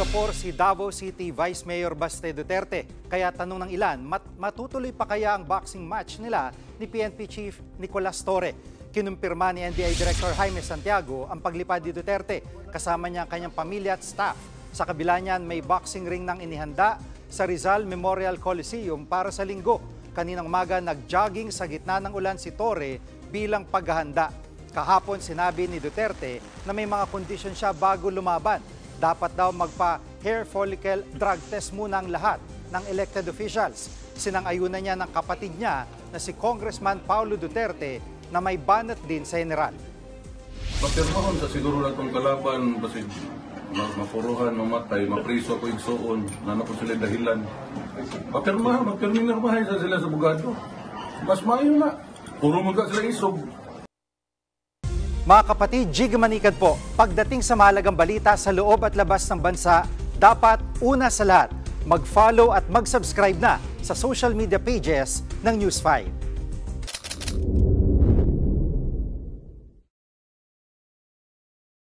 Singapore si Davao City Vice Mayor Baste Duterte. Kaya tanong ng ilan, matutuloy pa kaya ang boxing match nila ni PNP Chief Nicolas Torre? Kinumpirma ni NBI Director Jaime Santiago ang paglipad ni Duterte kasama niya ang kanyang pamilya at staff. Sa kabila niyan, may boxing ring nang inihanda sa Rizal Memorial Coliseum para sa Linggo. Kaninang umaga, nag-jogging sa gitna ng ulan si Torre bilang paghahanda. Kahapon sinabi ni Duterte na may mga kondisyon siya bago lumaban. Dapat daw magpa-hair follicle drug test muna ang lahat ng elected officials. Sinang-ayunan niya ng kapatid niya na si Congressman Paulo Duterte na may banat din sa general. Mapirmahon sa siguro na itong kalaban kasi mapuruhan, mamatay, mapriso ko igsoon, na ko sila dahilan. Mapirmahan sa sila sa bugado. Mas maayo na. Puro mga sila isog. Mga kapatid, Jig Manikad po, pagdating sa mahalagang balita sa loob at labas ng bansa, dapat una sa lahat, mag-follow at mag-subscribe na sa social media pages ng News 5.